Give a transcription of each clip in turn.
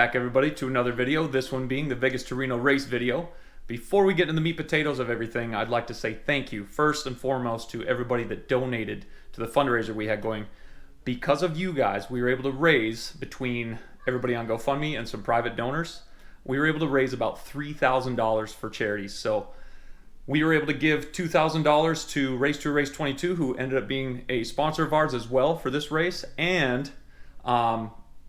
back, everybody, to another video, this one being the Vegas to Reno race video. Before we get into the meat potatoes of everything, I'd like to say thank you, first and foremost, to everybody that donated to the fundraiser we had going. Because of you guys, we were able to raise, between everybody on GoFundMe and some private donors, we were able to raise about $3,000 for charities. So we were able to give $2,000 to Race to Race 22, who ended up being a sponsor of ours as well for this race. And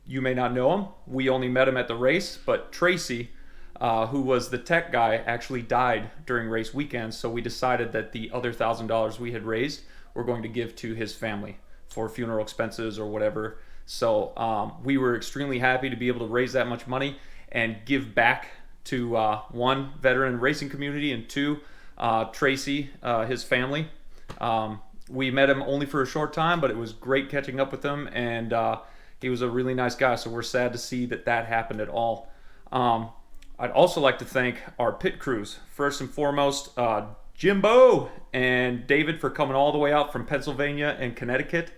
you may not know him. We only met him at the race, but Tracy, who was the tech guy, actually died during race weekend. So we decided that the other $1,000 we had raised, we're going to give to his family for funeral expenses or whatever. So we were extremely happy to be able to raise that much money and give back to one, veteran racing community, and two, Tracy, his family. We met him only for a short time, but it was great catching up with him, and he was a really nice guy, so we're sad to see that that happened at all. I'd also like to thank our pit crews. First and foremost, Jimbo and David for coming all the way out from Pennsylvania and Connecticut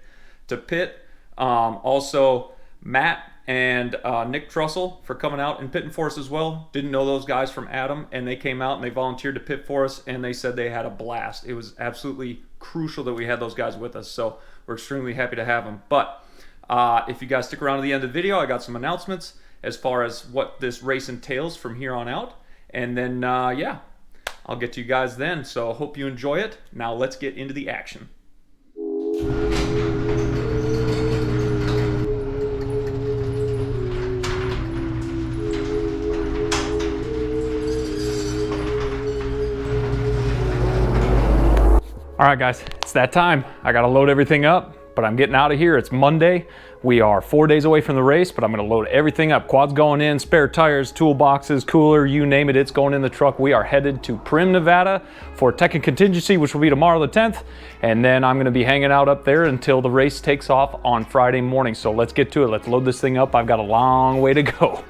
to pit. Also, Matt and Nick Trussell for coming out and pitting for us as well. Didn't know those guys from Adam, and they came out and they volunteered to pit for us, and they said they had a blast. It was absolutely crucial that we had those guys with us, so we're extremely happy to have them. But if you guys stick around to the end of the video, I got some announcements as far as what this race entails from here on out. And then, yeah, I'll get to you guys then. So hope you enjoy it. Now let's get into the action. All right, guys, it's that time. I gotta load everything up, but I'm getting out of here. It's Monday. We are 4 days away from the race, but I'm gonna load everything up. Quad's going in, spare tires, toolboxes, cooler, you name it, it's going in the truck. We are headed to Prim, Nevada for Tech and Contingency, which will be tomorrow the 10th. And then I'm gonna be hanging out up there until the race takes off on Friday morning. So let's get to it. Let's load this thing up. I've got a long way to go.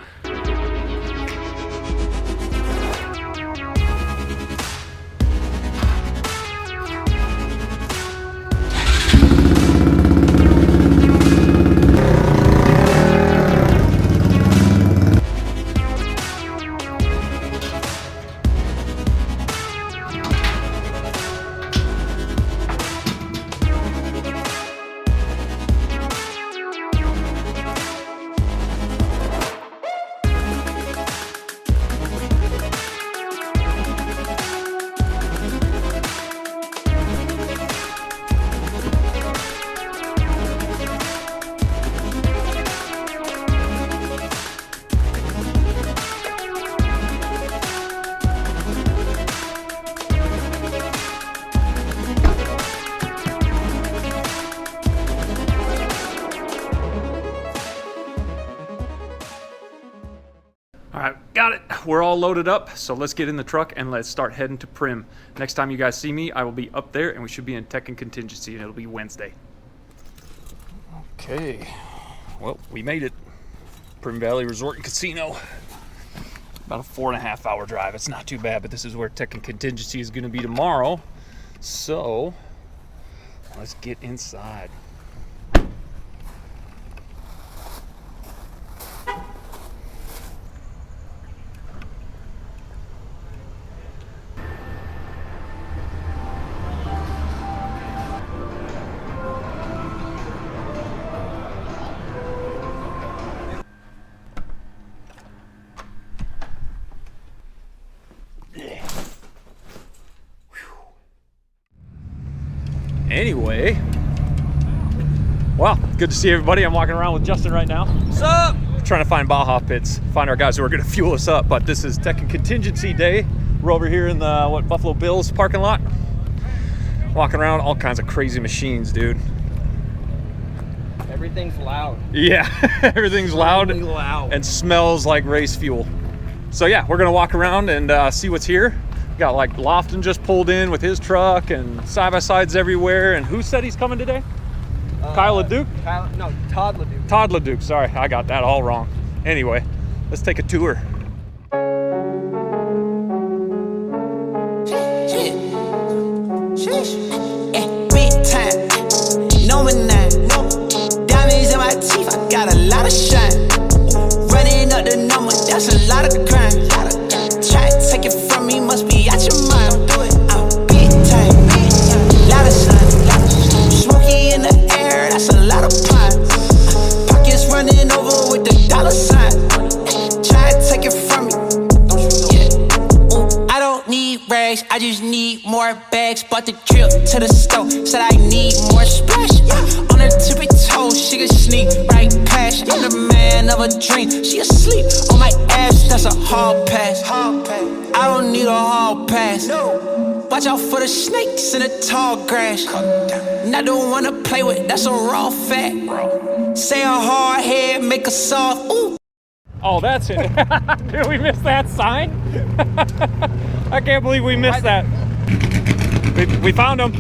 All right, got it. We're all loaded up, so let's get in the truck and let's start heading to Prim. Next time you guys see me, I will be up there, and we should be in Tech and Contingency, and it'll be Wednesday. Okay, well, we made it. Prim Valley Resort and Casino. About a 4.5 hour drive. It's not too bad, but this is where Tech and Contingency is gonna be tomorrow. So, let's get inside. Anyway, well, good to see everybody. I'm walking around with Justin right now. What's up? We're trying to find Baja pits, find our guys who are going to fuel us up. But this is Tech and Contingency Day. We're over here in the Buffalo Bills parking lot, walking around, all kinds of crazy machines, dude. Everything's loud. Yeah, everything's loud and smells like race fuel. So yeah, we're gonna walk around and see what's here. Got like Lofton just pulled in with his truck and side-by-sides everywhere. And who said he's coming today? Kyle LeDuc? No, Todd LeDuc. Todd LeDuc, sorry, I got that all wrong. Anyway, let's take a tour. Big time, knowing that diamonds in my teeth, I got a lot of shine. Running up the lot of crime. Try to take it from me, must be out your mind. Do it, big time, lot of sun. Smoky in the air, that's a lot of pine. Pockets running over with the dollar sign. Try to take it from me. I don't need rags, I just need more bags. Bought the trip to the store, said I need more splash. On her tippy toes, she could sneak right past. I'm the man of a dream, she asleep on my ass, that's a hall pass. I don't need a hall pass. Watch out for the snakes in the tall grass. Not the one to play with, that's a raw fact. Say a hard head, make a soft, ooh. Oh, that's it. Did we miss that sign? I can't believe we missed that. We found him.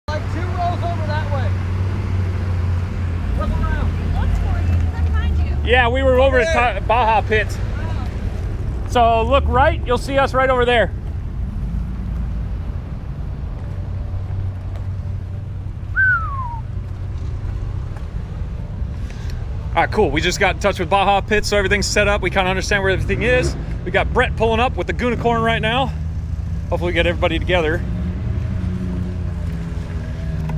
Like 2 rows over that way. Look around. Look for you. Look behind you. Yeah, we were over at Baja Pits. So look right, you'll see us right over there. All right, cool. We just got in touch with Baja Pits, so everything's set up. We kind of understand where everything is. We got Brett pulling up with the Goonicorn right now. Hopefully we get everybody together.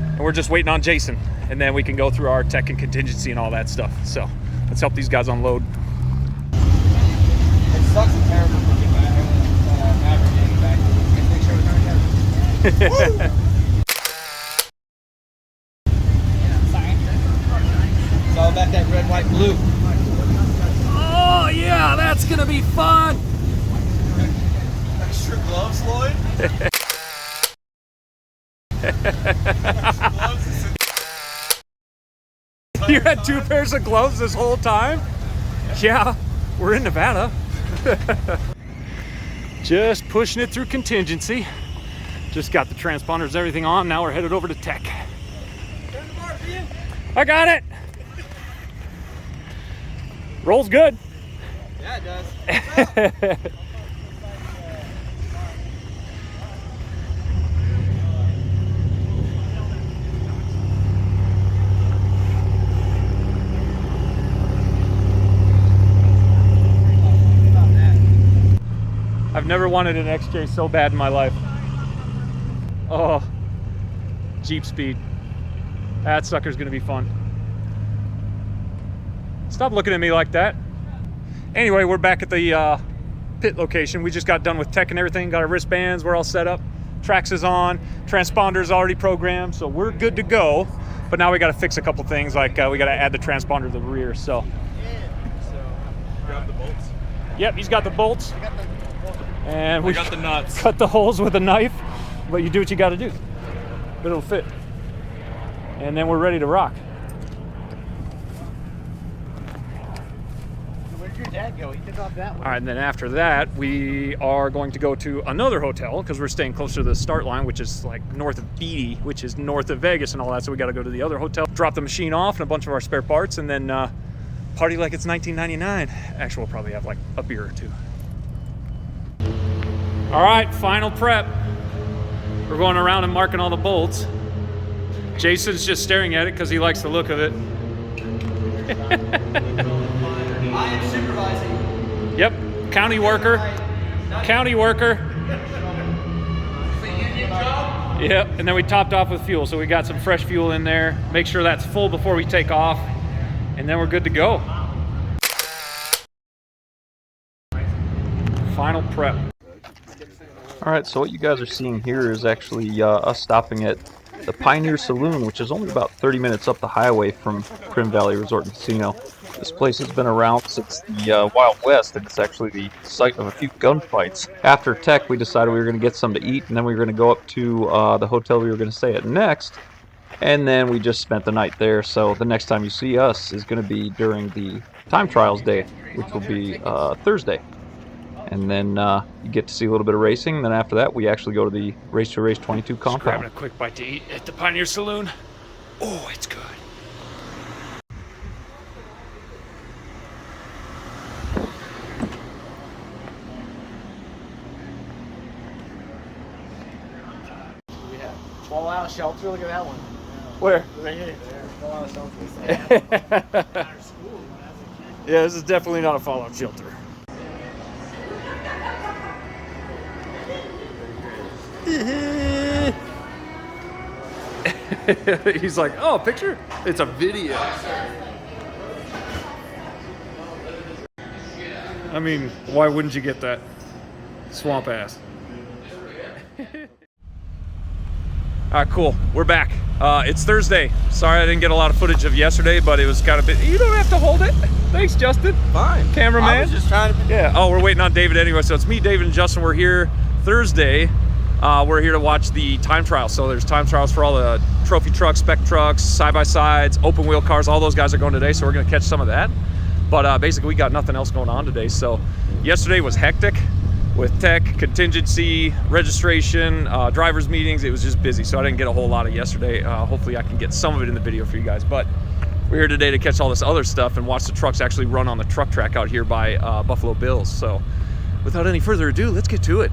And we're just waiting on Jason. And then we can go through our tech and contingency and all that stuff. So let's help these guys unload. It sucks and terrible looking back. Navigating back. Make sure we're going to It's all about that red, white, blue. Oh yeah, that's gonna be fun. Extra gloves, Lloyd? You had 2 pairs of gloves this whole time? Yeah, we're in Nevada. Just pushing it through contingency. Just got the transponders and everything on. Now we're headed over to tech. Turn the bar, Ian. I got it. Rolls good. Yeah, it does. I've never wanted an XJ so bad in my life. Oh, Jeep speed. That sucker's gonna be fun. Stop looking at me like that. Anyway, we're back at the pit location. We just got done with tech and everything, got our wristbands, we're all set up. Trax is on, transponder's already programmed, so we're good to go. But now we gotta fix a couple things, like we gotta add the transponder to the rear, so. Grab the bolts. Yep, he's got the bolts. And we got the nuts. Cut the holes with a knife, but you do what you gotta do. But it'll fit. And then we're ready to rock. Where'd your dad go? He took off that All one. right, and then after that, we are going to go to another hotel because we're staying closer to the start line, which is like north of Beatty, which is north of Vegas and all that. So we got to go to the other hotel, drop the machine off and a bunch of our spare parts, and then party like it's 1999. Actually, we'll probably have like a beer or two. All right, final prep. We're going around and marking all the bolts. Jason's just staring at it because he likes the look of it. I am supervising. Yep, county worker. County worker. Yep, and then we topped off with fuel. So we got some fresh fuel in there. Make sure that's full before we take off. And then we're good to go. Final prep. All right, so what you guys are seeing here is actually us stopping at the Pioneer Saloon, which is only about 30 minutes up the highway from Prim Valley Resort and Casino. This place has been around since the Wild West, and it's actually the site of a few gunfights. After tech, we decided we were going to get something to eat, and then we were going to go up to the hotel we were going to stay at next, and then we just spent the night there. So the next time you see us is going to be during the time trials day, which will be Thursday. And then you get to see a little bit of racing. Then after that, we actually go to the Race to Race 22 compound. Just grabbing a quick bite to eat at the Pioneer Saloon. Oh, it's good. We have 12-hour shelter. Look at that one. Where? Right here. Yeah, this is definitely not a fallout shelter. He's like, oh, picture? It's a video. I mean, why wouldn't you get that? Swamp ass. All right, cool. We're back. It's Thursday. Sorry I didn't get a lot of footage of yesterday, but it was kind of bit. You don't have to hold it. Thanks, Justin. Fine. Cameraman. I was just trying to. Yeah. Oh, we're waiting on David anyway. So it's me, David, and Justin. We're here Thursday. We're here to watch the time trials. So there's time trials for all the trophy trucks, spec trucks, side-by-sides, open wheel cars. All those guys are going today, so we're going to catch some of that. But basically, we got nothing else going on today. So yesterday was hectic with tech, contingency, registration, drivers meetings. It was just busy, so I didn't get a whole lot of yesterday. Hopefully I can get some of it in the video for you guys. But we're here today to catch all this other stuff and watch the trucks actually run on the truck track out here by Buffalo Bills. So without any further ado, let's get to it.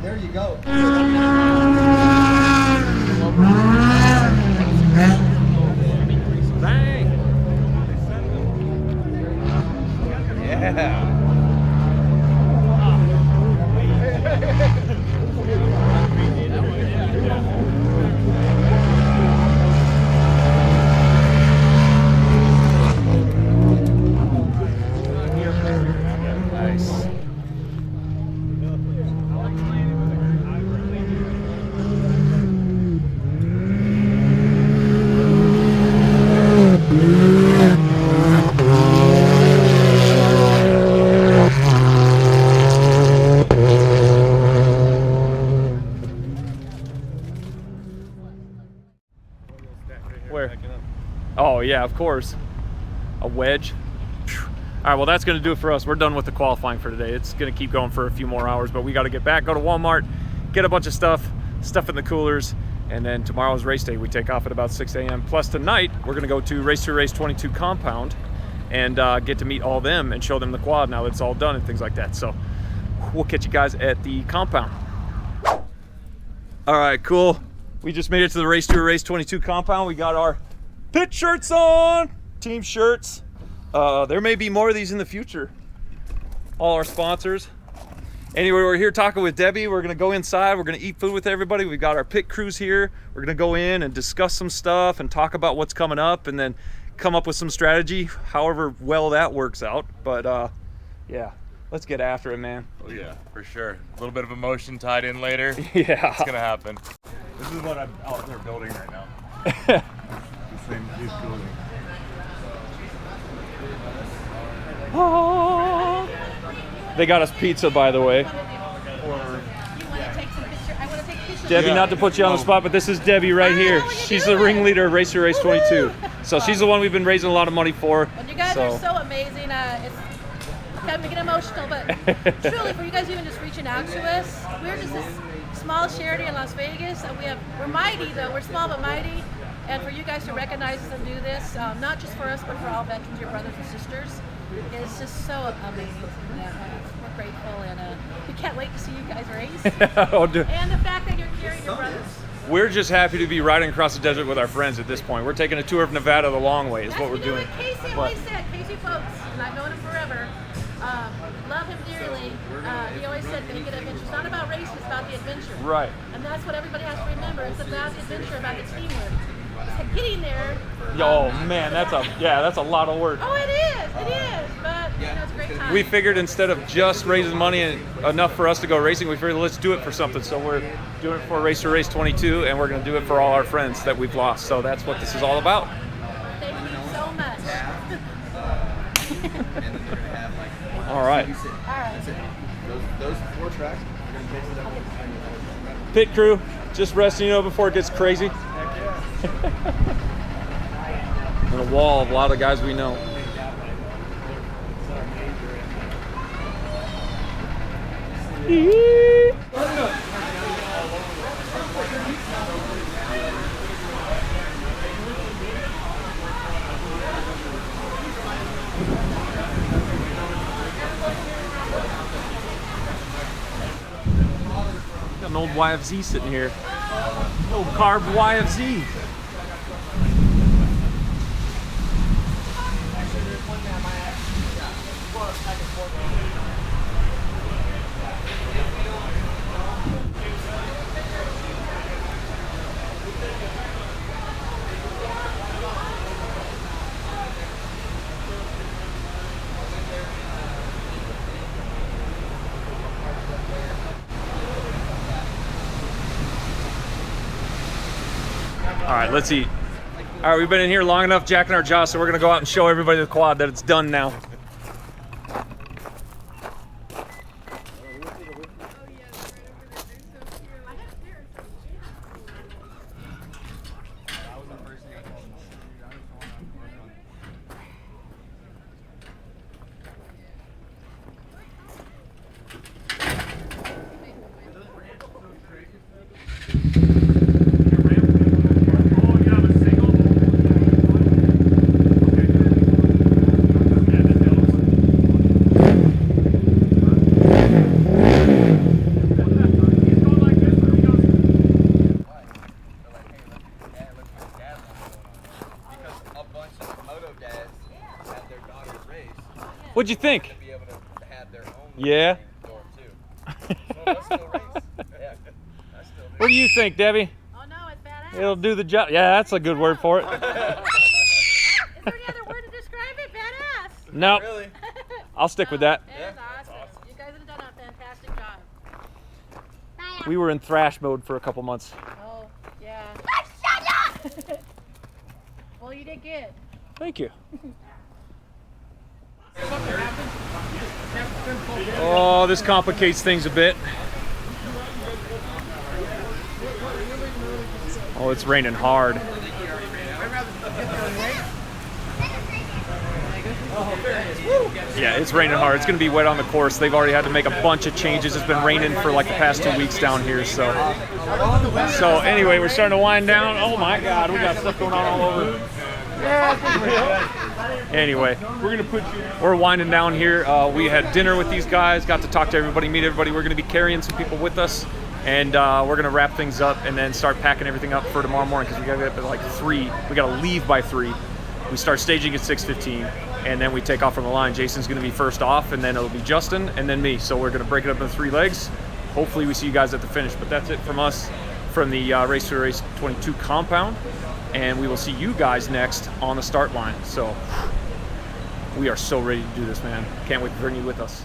There you go. Bang! Yeah. Nice. Where? Oh yeah, of course. A wedge. Phew. All right, well that's gonna do it for us. We're done with the qualifying for today. It's gonna keep going for a few more hours, but we gotta get back, go to Walmart, get a bunch of stuff in the coolers, and then tomorrow's race day. We take off at about 6 a.m. Plus tonight, we're gonna go to Race to Race 22 compound and get to meet all them and show them the quad now that it's all done and things like that. So we'll catch you guys at the compound. All right, cool. We just made it to the Race to Race 22 compound. We got our pit shirts on, team shirts. There may be more of these in the future. All our sponsors. Anyway, we're here talking with Debbie. We're gonna go inside. We're gonna eat food with everybody. We've got our pit crews here. We're gonna go in and discuss some stuff and talk about what's coming up and then come up with some strategy, however well that works out. But yeah, Let's get after it, man. Oh yeah, for sure. A little bit of emotion tied in later. Yeah. It's gonna happen. This is what I'm out there building right now. This thing is building. Oh. They got us pizza, by the way. You want to take some pictures? I want to take pictures. Debbie, Yeah. not to put you on the spot, but this is Debbie right here. what are you She's the doing? ringleader of Racer Race 22. So she's the one we've been raising a lot of money for. Well, you guys So- are so amazing. It's got me getting emotional, but truly, for you guys even just reaching out to us, we're just this small charity in Las Vegas. We're mighty though. We're small but mighty, and for you guys to recognize us and do this, not just for us, but for all veterans, your brothers and sisters, it's just so amazing. We're grateful, and we can't wait to see you guys race. Oh, dude. And the fact that you're carrying your brothers. We're just happy to be riding across the desert with our friends at this point. We're taking a tour of Nevada the long way is what we're You know doing. what Casey But- always said, Casey Folks, and I've known him forever, love him dearly. He always said, make it adventure. It's not about race, it's about the adventure. Right. And that's what everybody has to remember. It's about the adventure, about the teamwork. It's getting there. Oh man, that's a lot of work. Oh, it is. But, it's a great time. We figured instead of just raising money and enough for us to go racing, we figured let's do it for something. So we're doing it for Racer Race 22, and we're going to do it for all our friends that we've lost. So that's what this is all about. Thank you so much. All right. All right. Those 4 tracks are going to get them. Pit crew, just resting, before it gets crazy. And a wall of a lot of guys we know. Got an old YFZ sitting here. Old carved YFZ. All right, let's eat. All right, we've been in here long enough jacking our jaws, so we're gonna go out and show everybody the quad that it's done now. What'd you think? Be able to have their own Yeah. door too. So let's still race. Yeah, I still do. What do you think, Debbie? Oh, no, it's badass. It'll do the job. Yeah, that's a good word for it. Is there any other word to describe it? Badass. No, Really? I'll stick with that. It is awesome. You guys have done a fantastic job. We were in thrash mode for a couple months. Oh, yeah. Well, you did good. Thank you. Oh, this complicates things a bit. Oh, it's raining hard. Yeah, it's raining hard. It's going to be wet on the course. They've already had to make a bunch of changes. It's been raining for like the past 2 weeks down here. So anyway, we're starting to wind down. Oh my God, we got stuff going on all over. Anyway, we're winding down here. We had dinner with these guys, got to talk to everybody, meet everybody. We're going to be carrying some people with us, and we're going to wrap things up and then start packing everything up for tomorrow morning because we got to get up at like 3. We got to leave by 3. We start staging at 6:15, and then we take off from the line. Jason's going to be first off, and then it'll be Justin, and then me. So we're going to break it up into 3 legs. Hopefully we see you guys at the finish, but that's it from us from the Race to Race 22 compound, and we will see you guys next on the start line. So we are so ready to do this, man. Can't wait to bring you with us.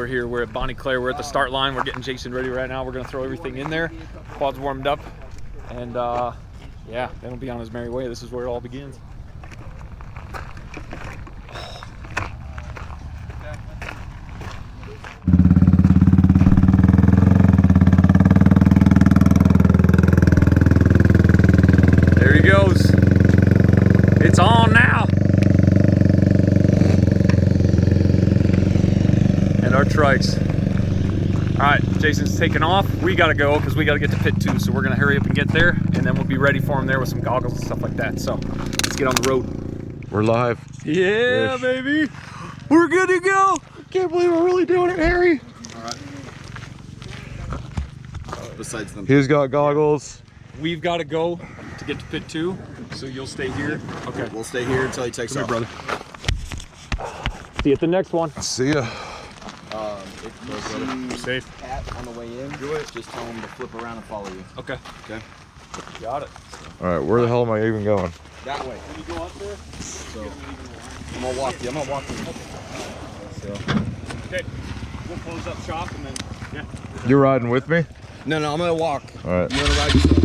here. We're at Bonnie Claire. We're at the start line. We're getting Jason ready right now. We're going to throw everything in there. Quad's warmed up. And yeah, then he'll be on his merry way. This is where it all begins. There he goes. It's on now. And our trikes. All right, Jason's taking off. We gotta go because we gotta get to pit 2. So we're gonna hurry up and get there, and then we'll be ready for him there with some goggles and stuff like that. So let's get on the road. We're live. Yeah, baby. We're good to go. I can't believe we're really doing it, Harry. All right. Besides them. He's got goggles. We've got to go to get to pit 2, so you'll stay here. Okay. We'll stay here until he takes off. Brother. See you at the next one. See ya. If you see Safe. Pat on the way in, just tell him to flip around and follow you. Okay. Okay. Got it. All right, where the hell am I even going? That way. Can you go up there? So I'm gonna walk you. So. Okay. We'll close up shop and then, yeah. You're riding with me? No, I'm gonna walk. All right. You wanna ride yourself?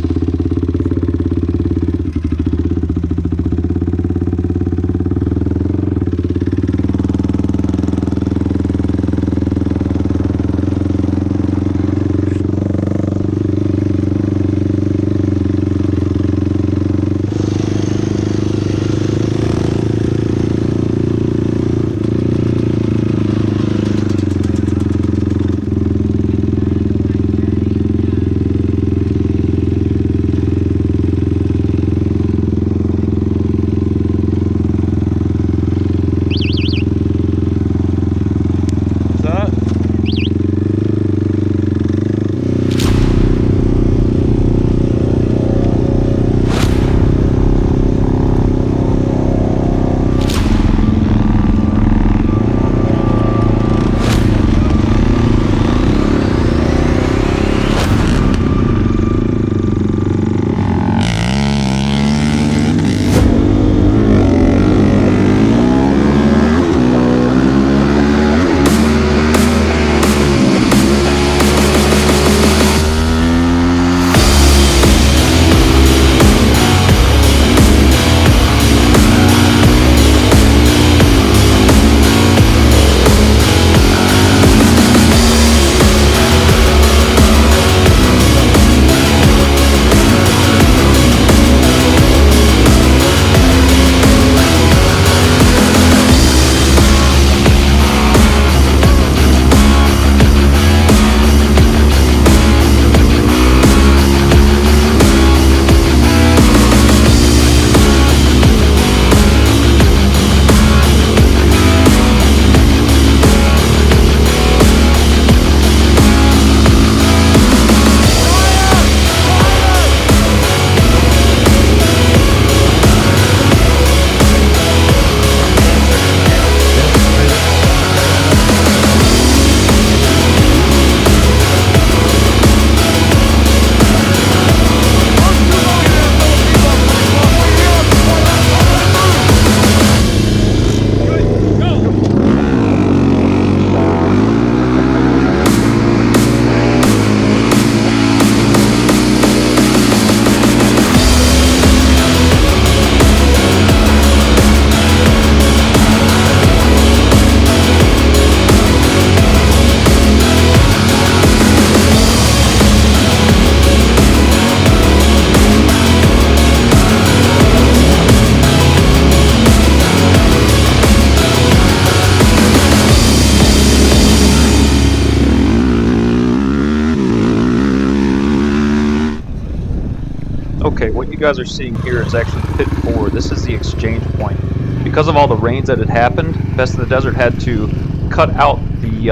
Okay, what you guys are seeing here is actually pit 4. This is the exchange point. Because of all the rains that had happened, Best of the Desert had to cut out the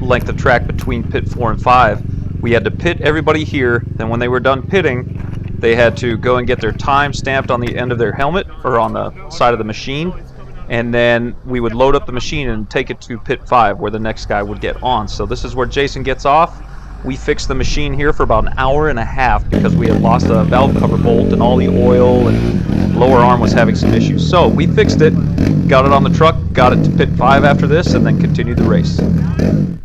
length of track between pit 4 and 5. We had to pit everybody here, then when they were done pitting, they had to go and get their time stamped on the end of their helmet, or on the side of the machine, and then we would load up the machine and take it to pit 5, where the next guy would get on. So this is where Jason gets off. We fixed the machine here for about an hour and a half because we had lost a valve cover bolt and all the oil, and lower arm was having some issues. So we fixed it, got it on the truck, got it to pit 5 after this, and then continued the race.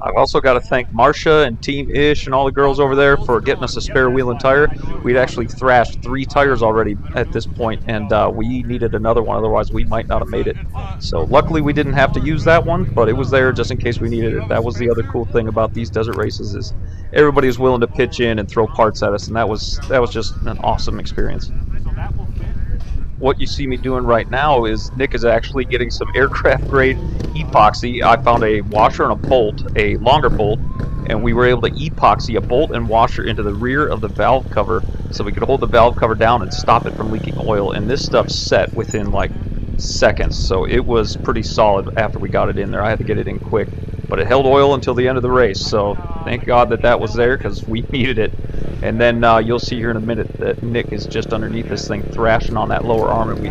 I've also got to thank Marcia and Team Ish and all the girls over there for getting us a spare wheel and tire. We'd actually thrashed 3 tires already at this point, and we needed another one, otherwise we might not have made it. So luckily we didn't have to use that one, but it was there just in case we needed it. That was the other cool thing about these desert races, is everybody was willing to pitch in and throw parts at us, and that was just an awesome experience. What you see me doing right now is Nick is actually getting some aircraft grade epoxy. I found a washer and a bolt, a longer bolt, and we were able to epoxy a bolt and washer into the rear of the valve cover so we could hold the valve cover down and stop it from leaking oil. And this stuff set within like seconds, so it was pretty solid after we got it in there. I had to get it in quick, but it held oil until the end of the race, so thank God that was there because we needed it. And then you'll see here in a minute that Nick is just underneath this thing thrashing on that lower arm, and we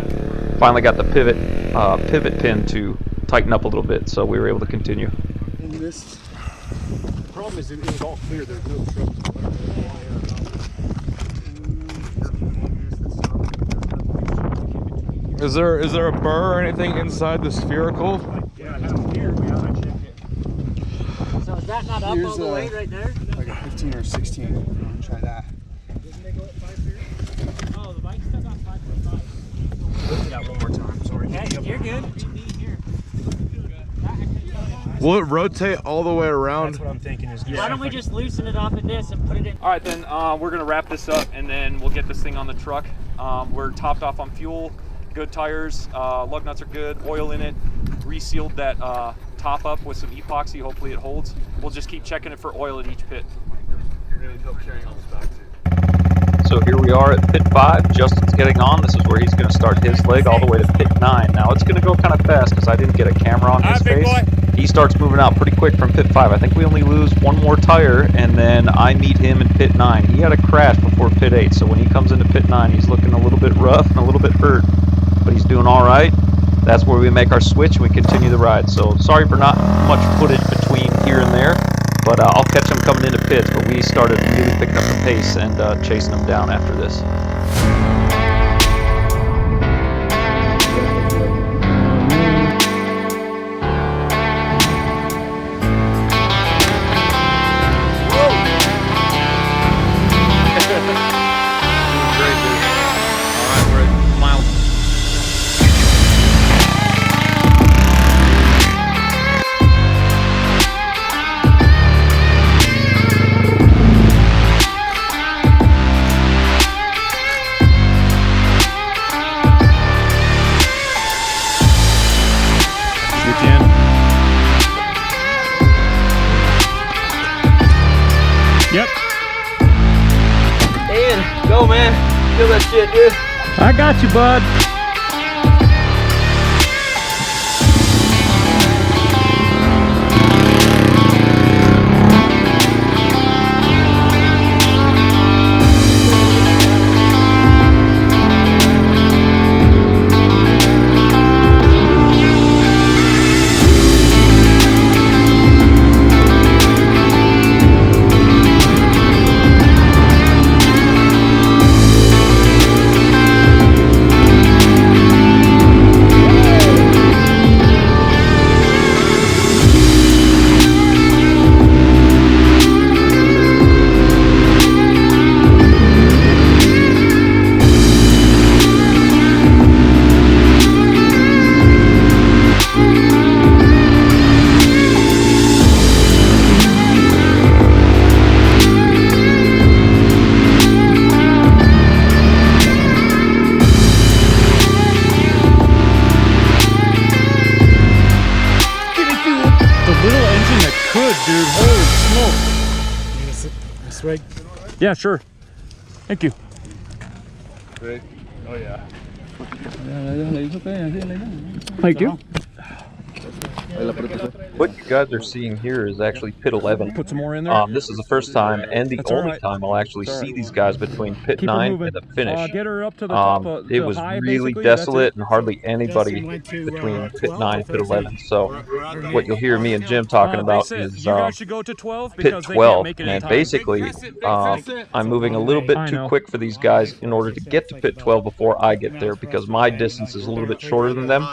finally got the pivot pin to tighten up a little bit, so we were able to continue. And this problem is it was all clear. There's no trouble. Is there a burr or anything inside the spherical? Yeah, down here we ought to check it. So is that not up all the way right there? Like a 15 or 16. Try that. Didn't they go at 5.3? Oh, the bike's stuck on 5.5. Lift it out one more time. Sorry. Yeah, you're good. Will it rotate all the way around? That's what I'm thinking is. Why don't we just loosen it off of this and put it in? All right, then we're gonna wrap this up, and then we'll get this thing on the truck. We're topped off on fuel, good tires, lug nuts are good, oil in it, resealed that top up with some epoxy. Hopefully it holds. We'll just keep checking it for oil at each pit. Really help carrying all this back too. So here we are at pit 5. Justin's getting on. This is where he's going to start his leg all the way to pit 9. Now it's going to go kind of fast because I didn't get a camera on his face. He starts moving out pretty quick from pit 5. I think we only lose one more tire, and then I meet him in pit 9. He had a crash before pit 8, so when he comes into pit 9, he's looking a little bit rough and a little bit hurt, but he's doing all right. That's where we make our switch and we continue the ride. So sorry for not much footage between here and there, but I'll catch him coming into pits. But we started really picking up the pace and chasing him down after this. Go, man. Feel that shit, dude. I got you, bud. Dude, holy smoke. Swig. Yeah, sure. Thank you. Ready? Oh yeah. Thank you. What you guys are seeing here is actually pit 11. Put some more in there. This is the first time and the That's all only right. time I'll actually see these guys between pit Keep her 9 moving. and the finish. Get her up to the top of It the was high, really basically. That's desolate it. and hardly anybody between pit 9 and pit 11. So what you'll hear me and Jim talking They about said is you guys should go to 12 pit because they can't 12, make it in and time. basically I'm moving a little bit I too know. quick for these guys in order to get to pit 12 before I get there, because my distance is a little bit shorter than them,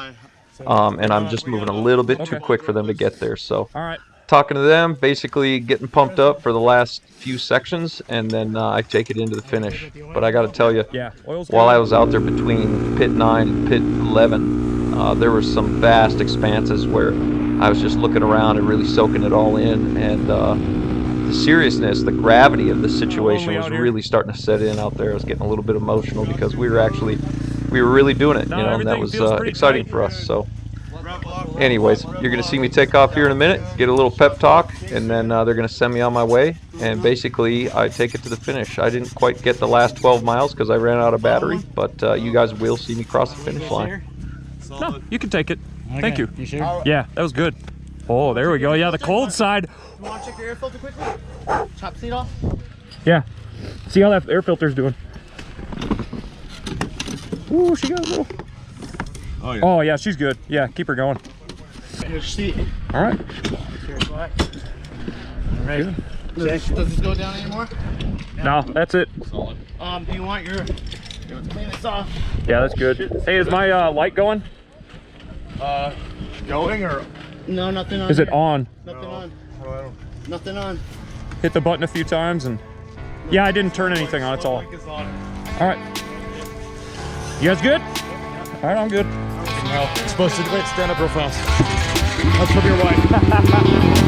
and I'm just moving a little bit too quick for them to get there. So All right. talking to them, basically getting pumped up for the last few sections, and then I take it into the finish. But I got to tell you, Yeah. Oil's while good. I was out there between pit 9 and pit 11, there were some vast expanses where I was just looking around and really soaking it all in, and the seriousness, the gravity of the situation was really starting to set in out there. I was getting a little bit emotional because we were really doing it, you know, and that was exciting for us. So anyways, you're going to see me take off here in a minute, get a little pep talk, and then they're going to send me on my way, and basically I take it to the finish. I didn't quite get the last 12 miles because I ran out of battery, but you guys will see me cross the finish line. No, you can take it. Thank you. You sure? Yeah, that was good. Oh, there we go. Yeah, the cold side. You want to check your air filter quickly? Top seat off? Yeah. See how that air filter's doing. Ooh, she got a little. Oh, yeah. Oh, yeah, she's good. Yeah, keep her going. Here's your seat. All right. Here's black. All right. Does this go down anymore? No, that's it. Do you want your... clean this off. Yeah, that's good. Hey, is my light going? Going or? No, nothing on. Is it here. on? Nothing on. How do I know? Nothing on. Hit the button a few times and... Yeah, I didn't turn anything on, that's all. Link is on it. All right. You guys good? All right, I'm good. Well, you're supposed to wait, stand up real fast. That's from your wife.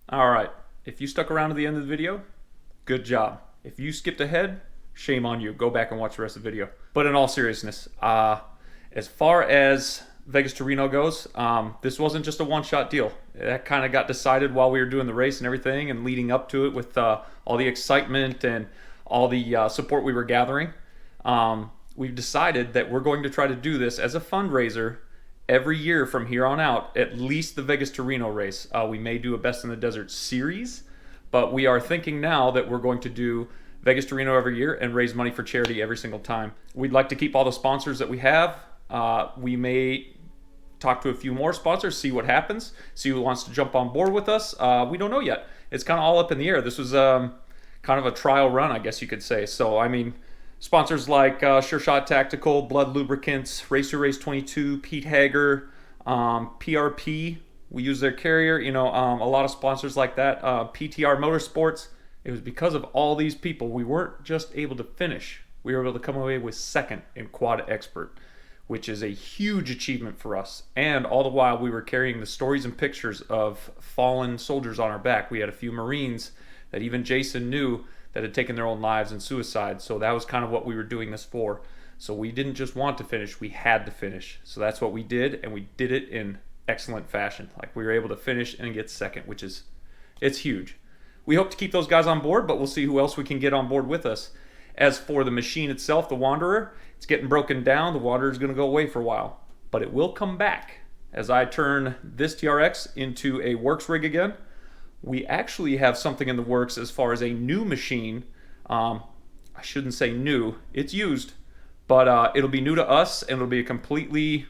All right, if you stuck around to the end of the video, good job. If you skipped ahead, shame on you. Go back and watch the rest of the video. But in all seriousness, as far as Vegas to Reno goes, this wasn't just a one-shot deal. That kind of got decided while we were doing the race and everything, and leading up to it with all the excitement and all the support we were gathering. We've decided that we're going to try to do this as a fundraiser every year from here on out, at least the Vegas to Reno race. We may do a Best in the Desert series, but we are thinking now that we're going to do Vegas to Reno every year and raise money for charity every single time. We'd like to keep all the sponsors that we have. We may talk to a few more sponsors, see what happens, see who wants to jump on board with us. We don't know yet. It's kind of all up in the air. This was kind of a trial run, I guess you could say. So, I mean, sponsors like Sure Shot Tactical, Blood Lubricants, Racer Race 22, Pete Hager, PRP, we use their carrier, you know, a lot of sponsors like that. PTR Motorsports, it was because of all these people we weren't just able to finish. We were able to come away with second in Quad Expert, which is a huge achievement for us. And all the while we were carrying the stories and pictures of fallen soldiers on our back. We had a few Marines that even Jason knew that had taken their own lives in suicide. So that was kind of what we were doing this for. So we didn't just want to finish, we had to finish. So that's what we did, and we did it in excellent fashion. Like, we were able to finish and get second, which is, it's huge. We hope to keep those guys on board, but we'll see who else we can get on board with us. As for the machine itself, the Wanderer, it's getting broken down. The Wanderer is going to go away for a while, but it will come back. As I turn this TRX into a works rig again, we actually have something in the works as far as a new machine. I shouldn't say new, it's used, but it'll be new to us, and it'll be a completely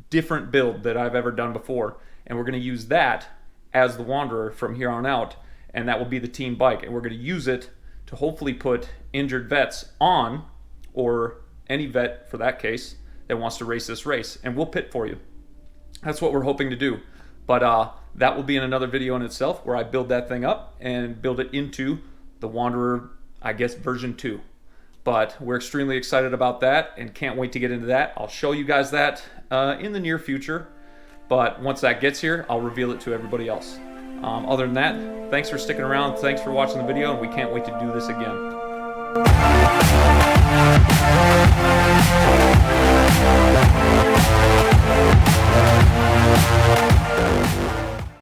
different build that I've ever done before. And we're going to use that as the Wanderer from here on out, and that will be the team bike. And we're going to use it to hopefully put injured vets on, or any vet for that case that wants to race this race, and we'll pit for you. That's what we're hoping to do. But that will be in another video in itself, where I build that thing up and build it into the Wanderer, I guess, version 2. But we're extremely excited about that and can't wait to get into that. I'll show you guys that in the near future. But once that gets here, I'll reveal it to everybody else. Other than that, thanks for sticking around. Thanks for watching the video, and we can't wait to do this again.